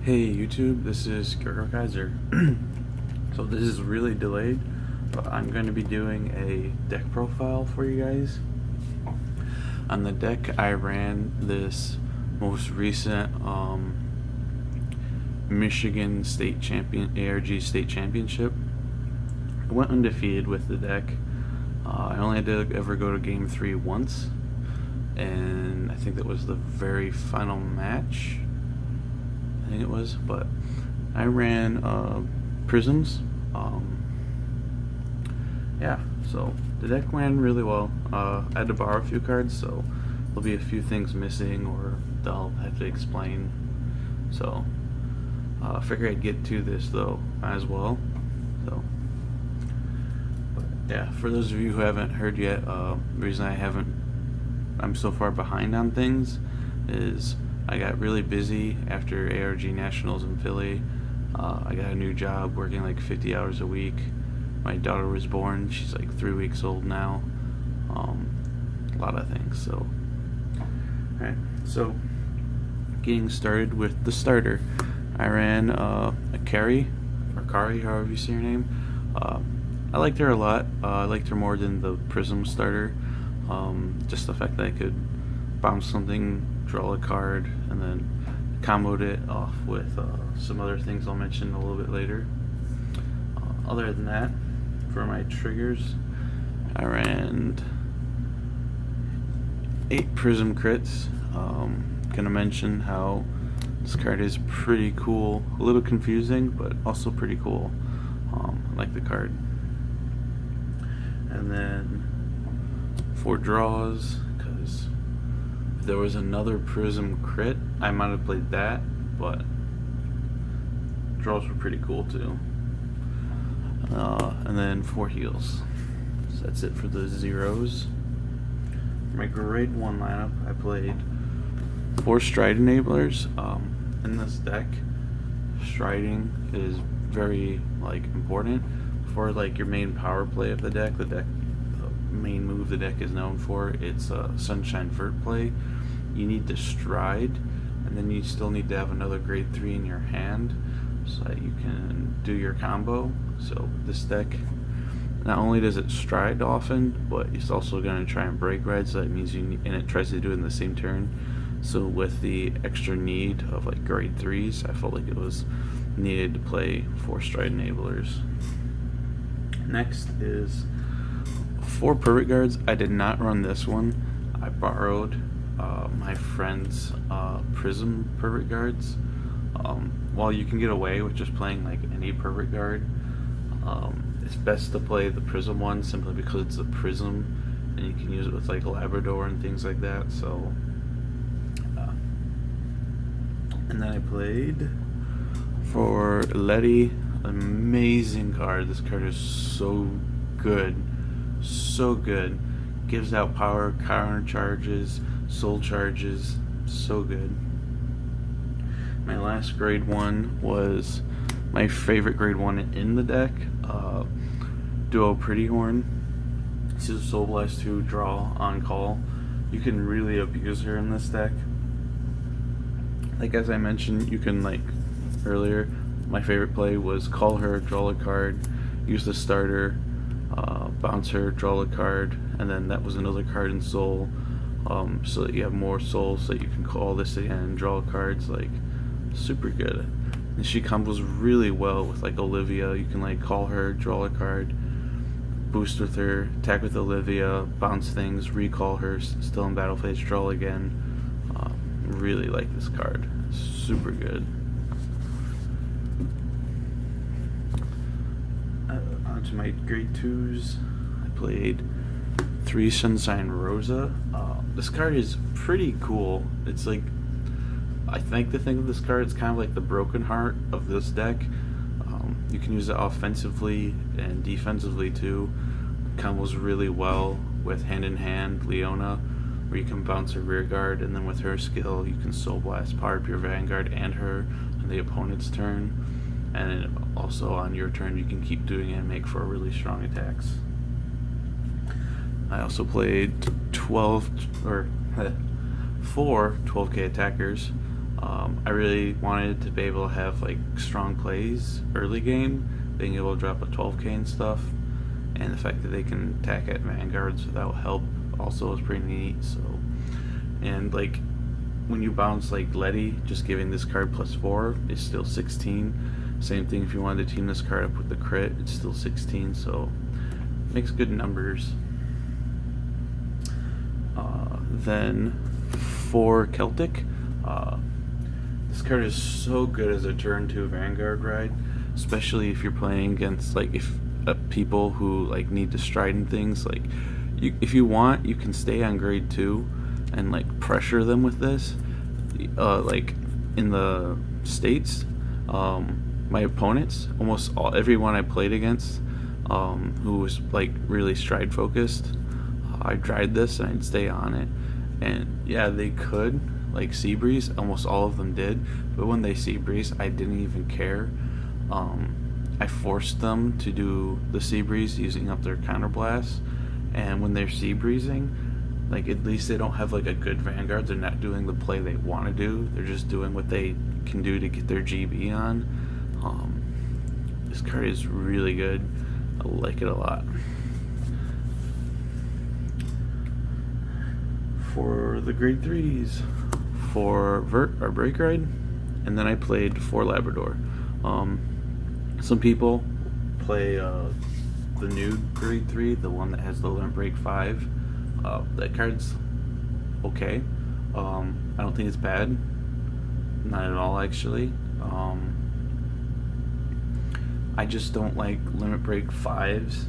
Hey YouTube, this is Gurgo Kaiser. So this is really delayed, but I'm going to be doing a deck profile for you guys. On the deck I ran this most recent Michigan State Champion ARG State Championship. I went undefeated with the deck. I only had to ever go to game 3 once, and I think that was the very final match. I think it was, but I ran Prisms. Yeah, so the deck ran really well. I had to borrow a few cards, so there'll be a few things missing or they'll have to explain. So I figured I'd get to this though as well. So, but yeah, for those of you who haven't heard yet, the reason I'm so far behind on things is I got really busy after ARG Nationals in Philly. I got a new job working like 50 hours a week. My daughter was born. She's like 3 weeks old now. A lot of things. So, alright. So, getting started with the starter. I ran a Kari, or Kari, however you say her name. I liked her a lot. I liked her more than the Prism starter. Just the fact that I could bounce something, draw a card, and then comboed it off with some other things I'll mention a little bit later. Other than that, for my triggers, I ran 8 Prism crits. Gonna mention how this card is pretty cool, a little confusing, but also pretty cool. I like the card. And then 4 draws, because if there was another Prism crit, I might have played that, but draws were pretty cool too. And then 4 heals. So that's it for the zeros. For my grade 1 lineup, I played 4 stride enablers. In this deck, striding is very important for your main power play of the deck. The main move the deck is known for, it's Sunshine Vert play. You need to stride, and then you still need to have another grade 3 in your hand so that you can do your combo. So this deck, not only does it stride often, but it's also going to try and break red, so that means and it tries to do it in the same turn. So with the extra need of grade 3s, I felt like it was needed to play 4 stride enablers. Next is 4 perfect guards. I did not run this one. I borrowed my friend's Prism perfect guards. While you can get away with just playing any perfect guard, it's best to play the Prism one simply because it's a Prism and you can use it with Labrador and things like that. So and then I played for Letty. Amazing card. This card is so good. So good. Gives out power, counter charges, soul charges. So good. My last grade 1 was my favorite grade 1 in the deck. Duo Pretty Horn. This is Soul Blast 2 draw on call. You can really abuse her in this deck. As I mentioned, you can earlier, my favorite play was call her, draw a card, use the starter, bounce her, draw a card, and then that was another card in soul, so that you have more souls so that you can call this again and draw cards. Super good. And she combos really well with Olivia. You can call her, draw a card, boost with her, attack with Olivia, bounce things, recall her, still in battle phase, draw again. Really like this card. Super good. Onto my grade 2s, I played 3 Sunshine Rosa. This card is pretty cool. It's I think the thing with this card, it's kind of like the broken heart of this deck. You can use it offensively and defensively too. It combos really well with Hand in Hand Leona, where you can bounce her rear guard, and then with her skill you can Soul Blast, power up your Vanguard and her on the opponent's turn, and then also on your turn you can keep doing it and make 4 really strong attacks. I also played 4 12k attackers. I really wanted to be able to have like strong plays early game, being able to drop a 12k and stuff, and the fact that they can attack at vanguards without help also is pretty neat. So, and like when you bounce like Letty, just giving this card +4 is still 16. Same thing if you wanted to team this card up with the crit, it's still 16. So makes good numbers. Then for Celtic, this card is so good as a turn 2 Vanguard ride, especially if you're playing against like if people who like need to stride and things. Like if you want, you can stay on grade 2 and like pressure them with this. Like in the States, my opponents, almost everyone I played against, who was like really stride focused, I tried this and I'd stay on it, and yeah, they could like sea breeze, almost all of them did, but when they sea breeze, I didn't even care. I forced them to do the sea breeze using up their counterblast, and when they're sea breezing, like at least they don't have like a good vanguard. They're not doing the play they want to do. They're just doing what they can do to get their GB on. This card is really good. I like it a lot. For the grade 3s, for Vert or Break Ride, and then I played for Labrador. Some people play the new grade 3, the one that has the limit break 5. That card's okay. I don't think it's bad, not at all actually. I just don't like limit break 5s.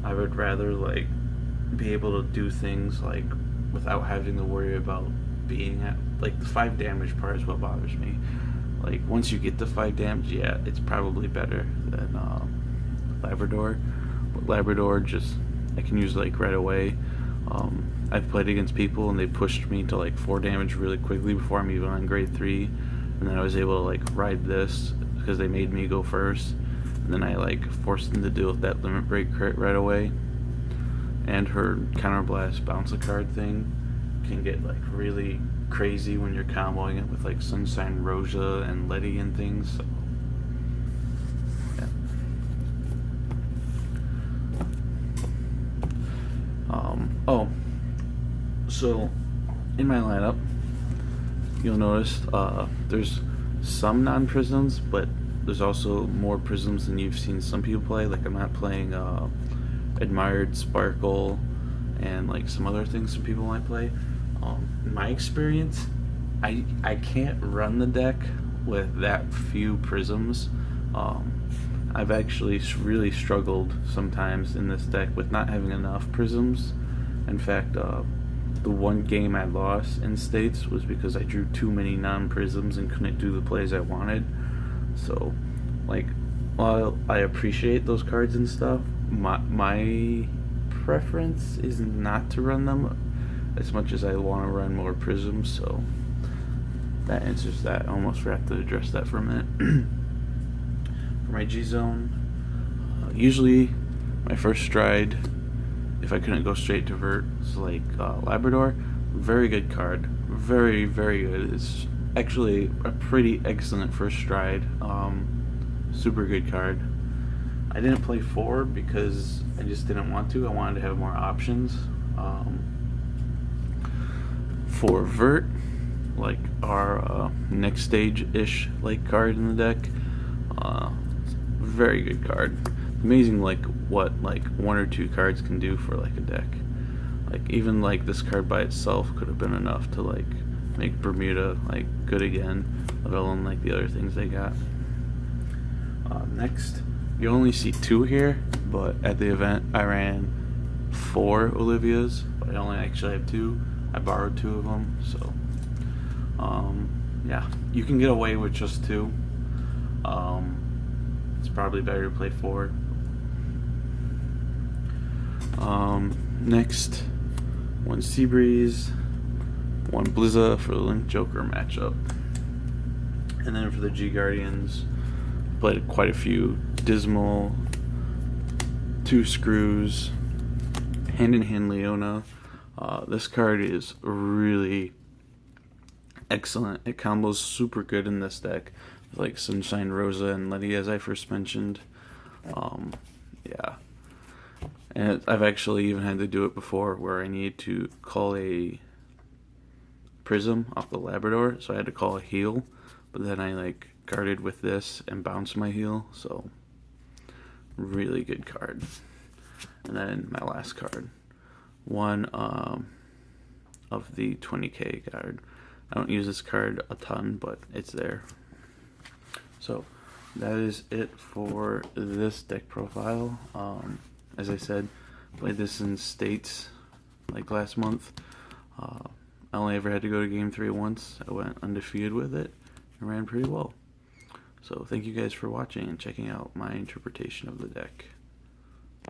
I would rather like be able to do things like without having to worry about being at like the 5 damage part is what bothers me. Like once you get the 5 damage, yeah, it's probably better than Labrador. But Labrador just I can use like right away. I've played against people and they pushed me to like 4 damage really quickly before I'm even on grade 3, and then I was able to like ride this because they made me go first, and then I like forced them to deal with that limit break crit right away. And her counterblast bounce a card thing can get like really crazy when you're comboing it with like Sunshine Roja and Letty and things. So, yeah. So in my lineup, you'll notice there's some non-prisms, but there's also more prisms than you've seen some people play. Like I'm not playing Admired Sparkle and like some other things some people might play. In my experience, I can't run the deck with that few prisms. I've actually really struggled sometimes in this deck with not having enough prisms. In fact, the one game I lost in States was because I drew too many non-prisms and couldn't do the plays I wanted. So, like, while I appreciate those cards and stuff, my preference is not to run them as much as I want to run more prisms. So that answers that. I almost forgot to address that for a minute. For my G zone, usually my first stride, if I couldn't go straight to Vert, is like Labrador. Very good card, very good. It's actually a pretty excellent first stride. Super good card. I didn't play 4 because I just didn't want to. I wanted to have more options. For Vert, like our next stage-ish like card in the deck, very good card. Amazing like what like 1 or 2 cards can do for like a deck. Like even like this card by itself could have been enough to like make Bermuda like good again, let alone like the other things they got. Next, you only see 2 here, but at the event I ran 4 Olivias, but I only actually have 2. I borrowed 2 of them, so yeah, you can get away with just 2. It's probably better to play 4. Next, 1 Seabreeze, 1 Blizza for the Link Joker matchup. And then for the G Guardians, played quite a few. Dismal, 2 Screws, Hand in Hand Leona. This card is really excellent. It combos super good in this deck, like Sunshine Rosa and Letty, as I first mentioned. Yeah. And I've actually even had to do it before where I need to call a Prism off the Labrador, so I had to call a heal, but then I like guarded with this and bounced my heal, so really good card. And then my last card, one of the 20k card. I don't use this card a ton, but it's there. So that is it for this deck profile. As I said, played this in States like last month. I only ever had to go to game 3 once. I went undefeated with it and ran pretty well. So thank you guys for watching and checking out my interpretation of the deck.